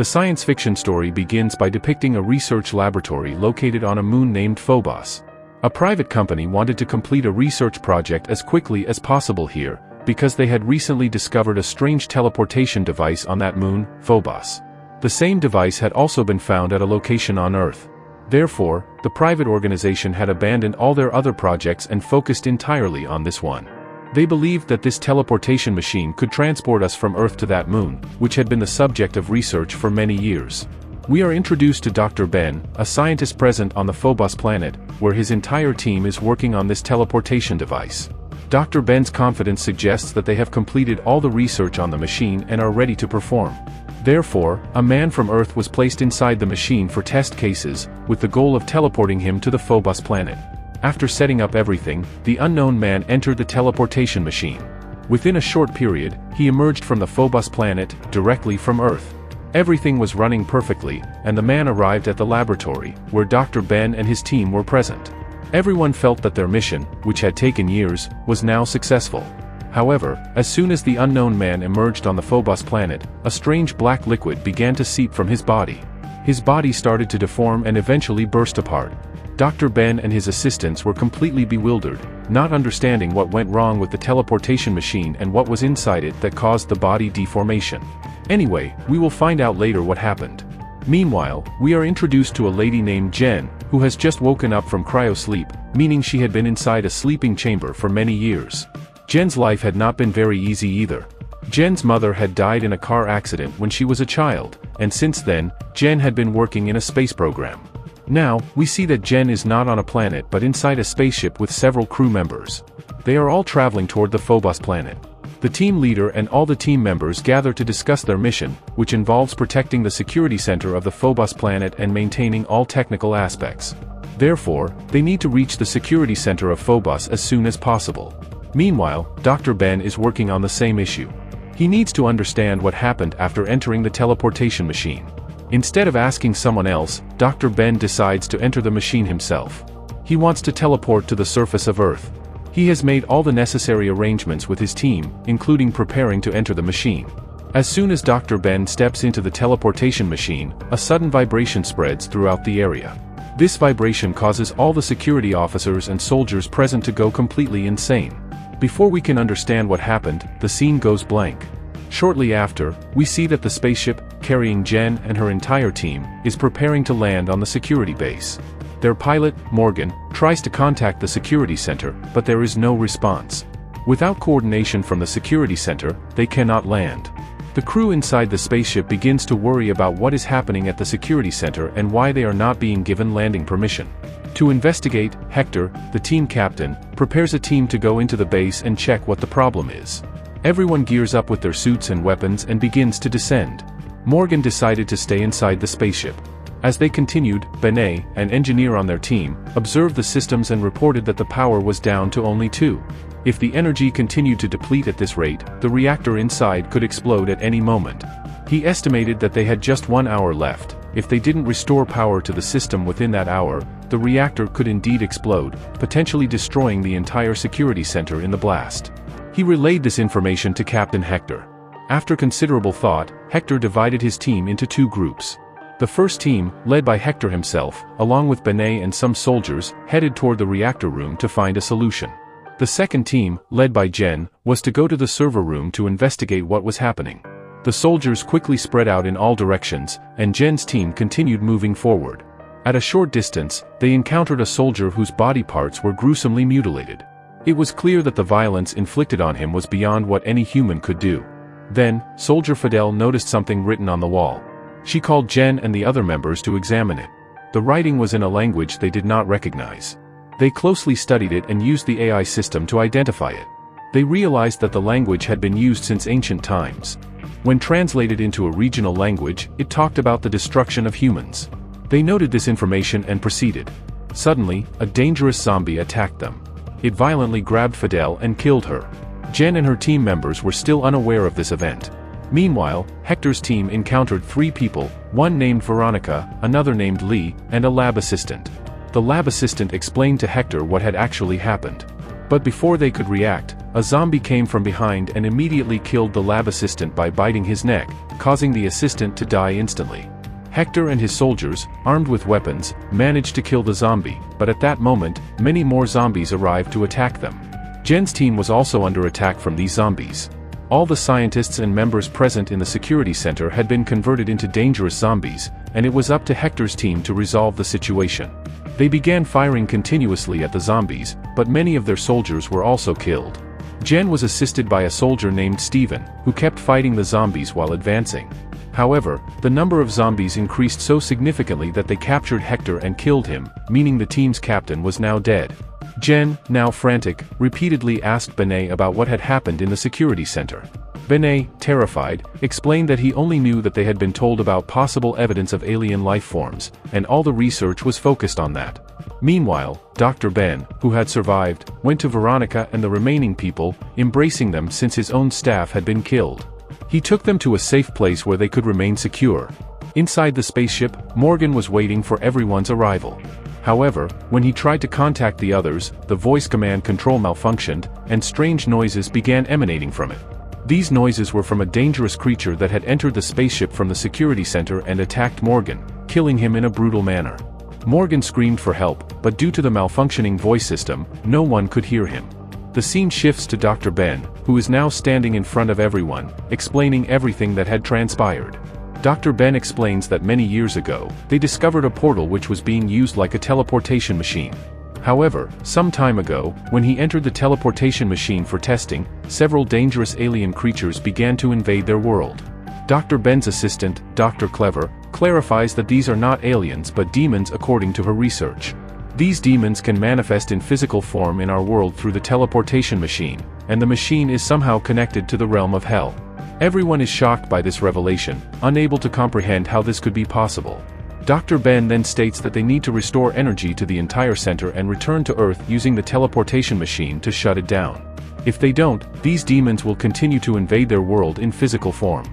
The science fiction story begins by depicting a research laboratory located on a moon named Phobos. A private company wanted to complete a research project as quickly as possible here, because they had recently discovered a strange teleportation device on that moon, Phobos. The same device had also been found at a location on Earth. Therefore, the private organization had abandoned all their other projects and focused entirely on this one. They believed that this teleportation machine could transport us from Earth to that moon, which had been the subject of research for many years. We are introduced to Dr. Ben, a scientist present on the Phobos planet, where his entire team is working on this teleportation device. Dr. Ben's confidence suggests that they have completed all the research on the machine and are ready to perform. Therefore, a man from Earth was placed inside the machine for test cases, with the goal of teleporting him to the Phobos planet. After setting up everything, the unknown man entered the teleportation machine. Within a short period, he emerged from the Phobos planet, directly from Earth. Everything was running perfectly, and the man arrived at the laboratory, where Dr. Ben and his team were present. Everyone felt that their mission, which had taken years, was now successful. However, as soon as the unknown man emerged on the Phobos planet, a strange black liquid began to seep from his body. His body started to deform and eventually burst apart. Dr. Ben and his assistants were completely bewildered, not understanding what went wrong with the teleportation machine and what was inside it that caused the body deformation. Anyway, we will find out later what happened. Meanwhile, we are introduced to a lady named Jen, who has just woken up from cryo-sleep, meaning she had been inside a sleeping chamber for many years. Jen's life had not been very easy either. Jen's mother had died in a car accident when she was a child, and since then, Jen had been working in a space program. Now, we see that Jen is not on a planet but inside a spaceship with several crew members. They are all traveling toward the Phobos planet. The team leader and all the team members gather to discuss their mission, which involves protecting the security center of the Phobos planet and maintaining all technical aspects. Therefore, they need to reach the security center of Phobos as soon as possible. Meanwhile, Dr. Ben is working on the same issue. He needs to understand what happened after entering the teleportation machine. Instead of asking someone else, Dr. Ben decides to enter the machine himself. He wants to teleport to the surface of Earth. He has made all the necessary arrangements with his team, including preparing to enter the machine. As soon as Dr. Ben steps into the teleportation machine, a sudden vibration spreads throughout the area. This vibration causes all the security officers and soldiers present to go completely insane. Before we can understand what happened, the scene goes blank. Shortly after, we see that the spaceship, carrying Jen and her entire team, is preparing to land on the security base. Their pilot, Morgan, tries to contact the security center, but there is no response. Without coordination from the security center, they cannot land. The crew inside the spaceship begins to worry about what is happening at the security center and why they are not being given landing permission. To investigate, Hector, the team captain, prepares a team to go into the base and check what the problem is. Everyone gears up with their suits and weapons and begins to descend. Morgan decided to stay inside the spaceship. As they continued, Benet, an engineer on their team, observed the systems and reported that the power was down to only 2. If the energy continued to deplete at this rate, the reactor inside could explode at any moment. He estimated that they had just 1 hour left. If they didn't restore power to the system within that hour, the reactor could indeed explode, potentially destroying the entire security center in the blast. He relayed this information to Captain Hector. After considerable thought, Hector divided his team into 2 groups. The first team, led by Hector himself, along with Benet and some soldiers, headed toward the reactor room to find a solution. The second team, led by Jen, was to go to the server room to investigate what was happening. The soldiers quickly spread out in all directions, and Jen's team continued moving forward. At a short distance, they encountered a soldier whose body parts were gruesomely mutilated. It was clear that the violence inflicted on him was beyond what any human could do. Then, Soldier Fidel noticed something written on the wall. She called Jen and the other members to examine it. The writing was in a language they did not recognize. They closely studied it and used the AI system to identify it. They realized that the language had been used since ancient times. When translated into a regional language, it talked about the destruction of humans. They noted this information and proceeded. Suddenly, a dangerous zombie attacked them. It violently grabbed Fidel and killed her. Jen and her team members were still unaware of this event. Meanwhile, Hector's team encountered 3 people, one named Veronica, another named Lee, and a lab assistant. The lab assistant explained to Hector what had actually happened. But before they could react, a zombie came from behind and immediately killed the lab assistant by biting his neck, causing the assistant to die instantly. Hector and his soldiers, armed with weapons, managed to kill the zombie, but at that moment, many more zombies arrived to attack them. Jen's team was also under attack from these zombies. All the scientists and members present in the security center had been converted into dangerous zombies, and it was up to Hector's team to resolve the situation. They began firing continuously at the zombies, but many of their soldiers were also killed. Jen was assisted by a soldier named Steven, who kept fighting the zombies while advancing. However, the number of zombies increased so significantly that they captured Hector and killed him, meaning the team's captain was now dead. Jen, now frantic, repeatedly asked Benet about what had happened in the security center. Benet, terrified, explained that he only knew that they had been told about possible evidence of alien life forms, and all the research was focused on that. Meanwhile, Dr. Ben, who had survived, went to Veronica and the remaining people, embracing them since his own staff had been killed. He took them to a safe place where they could remain secure. Inside the spaceship, Morgan was waiting for everyone's arrival. However, when he tried to contact the others, the voice command control malfunctioned, and strange noises began emanating from it. These noises were from a dangerous creature that had entered the spaceship from the security center and attacked Morgan, killing him in a brutal manner. Morgan screamed for help, but due to the malfunctioning voice system, no one could hear him. The scene shifts to Dr. Ben, who is now standing in front of everyone, explaining everything that had transpired. Dr. Ben explains that many years ago, they discovered a portal which was being used like a teleportation machine. However, some time ago, when he entered the teleportation machine for testing, several dangerous alien creatures began to invade their world. Dr. Ben's assistant, Dr. Clever, clarifies that these are not aliens but demons according to her research. These demons can manifest in physical form in our world through the teleportation machine, and the machine is somehow connected to the realm of hell. Everyone is shocked by this revelation, unable to comprehend how this could be possible. Dr. Ben then states that they need to restore energy to the entire center and return to Earth using the teleportation machine to shut it down. If they don't, these demons will continue to invade their world in physical form.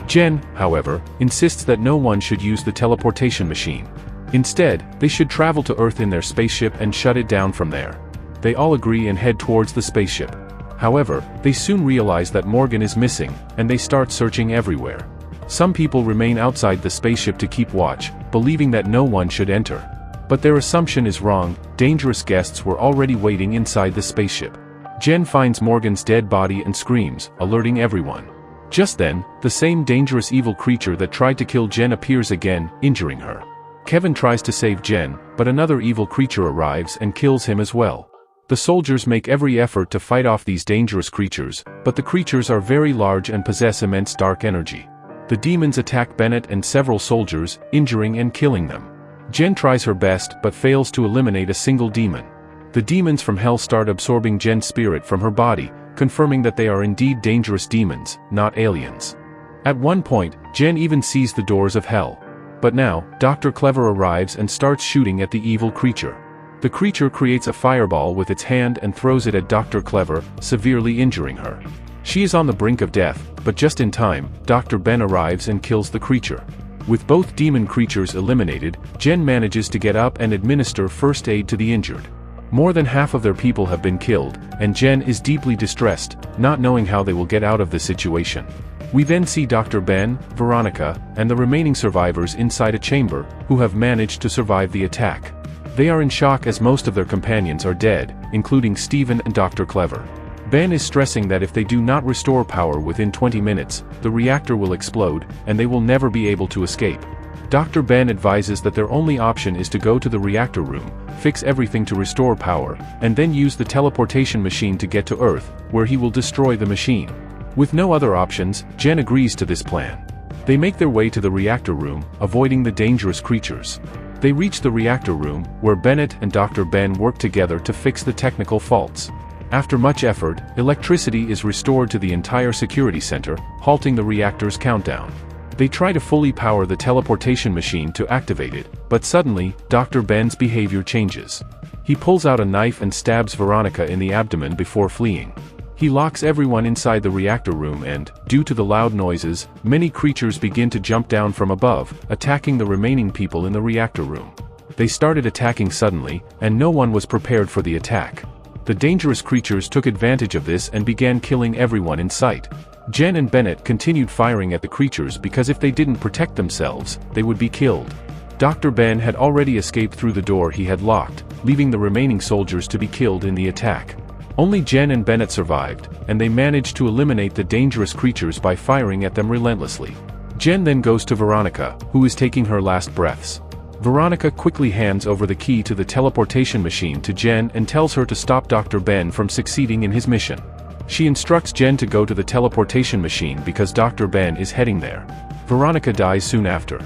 Jen, however, insists that no one should use the teleportation machine. Instead, they should travel to Earth in their spaceship and shut it down from there. They all agree and head towards the spaceship. However, they soon realize that Morgan is missing, and they start searching everywhere. Some people remain outside the spaceship to keep watch, believing that no one should enter. But their assumption is wrong, dangerous guests were already waiting inside the spaceship. Jen finds Morgan's dead body and screams, alerting everyone. Just then, the same dangerous evil creature that tried to kill Jen appears again, injuring her. Kevin tries to save Jen, but another evil creature arrives and kills him as well. The soldiers make every effort to fight off these dangerous creatures, but the creatures are very large and possess immense dark energy. The demons attack Bennett and several soldiers, injuring and killing them. Jen tries her best but fails to eliminate a single demon. The demons from hell start absorbing Jen's spirit from her body, confirming that they are indeed dangerous demons, not aliens. At one point, Jen even sees the doors of hell. But now, Dr. Clever arrives and starts shooting at the evil creature. The creature creates a fireball with its hand and throws it at Dr. Clever, severely injuring her. She is on the brink of death, but just in time, Dr. Ben arrives and kills the creature. With both demon creatures eliminated, Jen manages to get up and administer first aid to the injured. More than half of their people have been killed, and Jen is deeply distressed, not knowing how they will get out of this situation. We then see Dr. Ben, Veronica, and the remaining survivors inside a chamber, who have managed to survive the attack. They are in shock as most of their companions are dead, including Steven and Dr. Clever. Ben is stressing that if they do not restore power within 20 minutes, the reactor will explode, and they will never be able to escape. Dr. Ben advises that their only option is to go to the reactor room, fix everything to restore power, and then use the teleportation machine to get to Earth, where he will destroy the machine. With no other options, Jen agrees to this plan. They make their way to the reactor room, avoiding the dangerous creatures. They reach the reactor room, where Bennett and Dr. Ben work together to fix the technical faults. After much effort, electricity is restored to the entire security center, halting the reactor's countdown. They try to fully power the teleportation machine to activate it, but suddenly, Dr. Ben's behavior changes. He pulls out a knife and stabs Veronica in the abdomen before fleeing. He locks everyone inside the reactor room and, due to the loud noises, many creatures begin to jump down from above, attacking the remaining people in the reactor room. They started attacking suddenly, and no one was prepared for the attack. The dangerous creatures took advantage of this and began killing everyone in sight. Jen and Bennett continued firing at the creatures because if they didn't protect themselves, they would be killed. Dr. Ben had already escaped through the door he had locked, leaving the remaining soldiers to be killed in the attack. Only Jen and Bennett survived, and they managed to eliminate the dangerous creatures by firing at them relentlessly. Jen then goes to Veronica, who is taking her last breaths. Veronica quickly hands over the key to the teleportation machine to Jen and tells her to stop Dr. Ben from succeeding in his mission. She instructs Jen to go to the teleportation machine because Dr. Ben is heading there. Veronica dies soon after.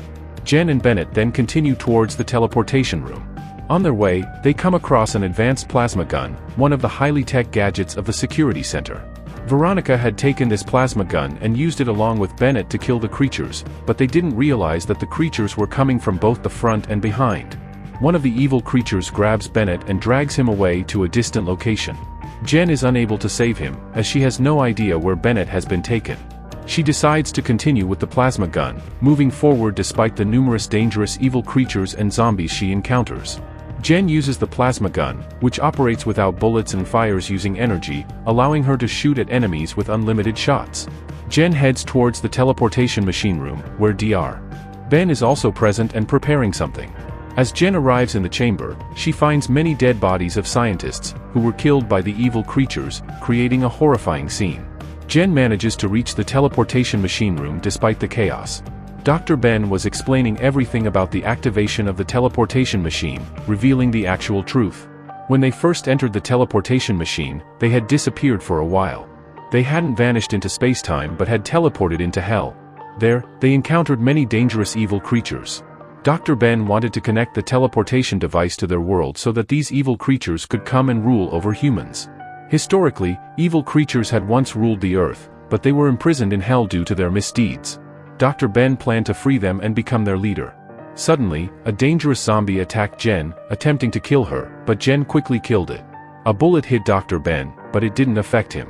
Jen and Bennett then continue towards the teleportation room. On their way, they come across an advanced plasma gun, one of the highly tech gadgets of the security center. Veronica had taken this plasma gun and used it along with Bennett to kill the creatures, but they didn't realize that the creatures were coming from both the front and behind. One of the evil creatures grabs Bennett and drags him away to a distant location. Jen is unable to save him, as she has no idea where Bennett has been taken. She decides to continue with the plasma gun, moving forward despite the numerous dangerous evil creatures and zombies she encounters. Jen uses the plasma gun, which operates without bullets and fires using energy, allowing her to shoot at enemies with unlimited shots. Jen heads towards the teleportation machine room, where Dr. Ben is also present and preparing something. As Jen arrives in the chamber, she finds many dead bodies of scientists, who were killed by the evil creatures, creating a horrifying scene. Jen manages to reach the teleportation machine room despite the chaos. Dr. Ben was explaining everything about the activation of the teleportation machine, revealing the actual truth. When they first entered the teleportation machine, they had disappeared for a while. They hadn't vanished into space-time but had teleported into hell. There, they encountered many dangerous evil creatures. Dr. Ben wanted to connect the teleportation device to their world so that these evil creatures could come and rule over humans. Historically, evil creatures had once ruled the earth, but they were imprisoned in hell due to their misdeeds. Dr. Ben planned to free them and become their leader. Suddenly, a dangerous zombie attacked Jen, attempting to kill her, but Jen quickly killed it. A bullet hit Dr. Ben, but it didn't affect him.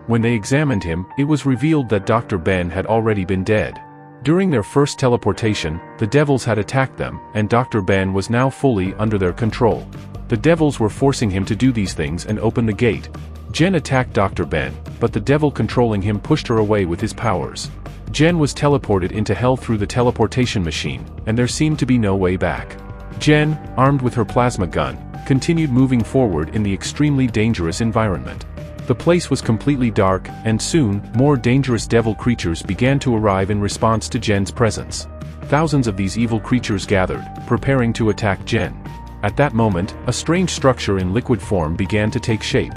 When they examined him, it was revealed that Dr. Ben had already been dead. During their first teleportation, the devils had attacked them, and Dr. Ben was now fully under their control. The devils were forcing him to do these things and open the gate. Jen attacked Dr. Ben, but the devil controlling him pushed her away with his powers. Jen was teleported into hell through the teleportation machine, and there seemed to be no way back. Jen, armed with her plasma gun, continued moving forward in the extremely dangerous environment. The place was completely dark, and soon, more dangerous devil creatures began to arrive in response to Jen's presence. Thousands of these evil creatures gathered, preparing to attack Jen. At that moment, a strange structure in liquid form began to take shape.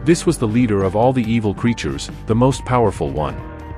This was the leader of all the evil creatures, the most powerful one.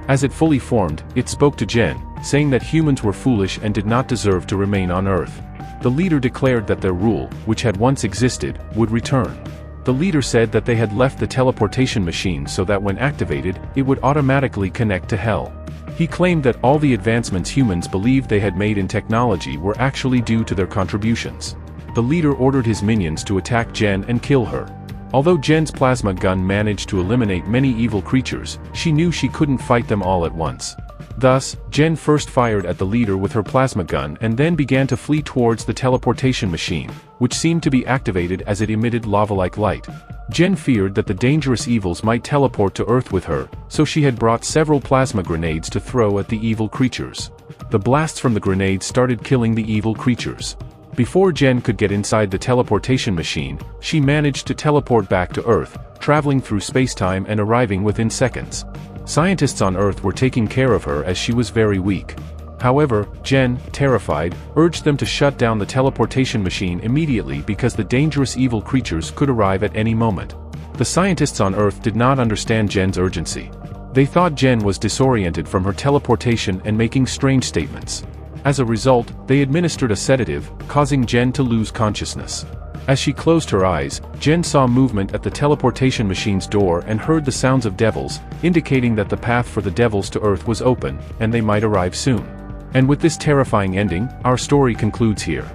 As it fully formed, it spoke to Jen, saying that humans were foolish and did not deserve to remain on Earth. The leader declared that their rule, which had once existed, would return. The leader said that they had left the teleportation machine so that when activated, it would automatically connect to hell. He claimed that all the advancements humans believed they had made in technology were actually due to their contributions. The leader ordered his minions to attack Jen and kill her. Although Jen's plasma gun managed to eliminate many evil creatures, she knew she couldn't fight them all at once. Thus, Jen first fired at the leader with her plasma gun and then began to flee towards the teleportation machine, which seemed to be activated as it emitted lava-like light. Jen feared that the dangerous evils might teleport to Earth with her, so she had brought several plasma grenades to throw at the evil creatures. The blasts from the grenades started killing the evil creatures. Before Jen could get inside the teleportation machine, she managed to teleport back to Earth, traveling through space-time and arriving within seconds. Scientists on Earth were taking care of her as she was very weak. However, Jen, terrified, urged them to shut down the teleportation machine immediately because the dangerous evil creatures could arrive at any moment. The scientists on Earth did not understand Jen's urgency. They thought Jen was disoriented from her teleportation and making strange statements. As a result, they administered a sedative, causing Jen to lose consciousness. As she closed her eyes, Jen saw movement at the teleportation machine's door and heard the sounds of devils, indicating that the path for the devils to Earth was open, and they might arrive soon. And with this terrifying ending, our story concludes here.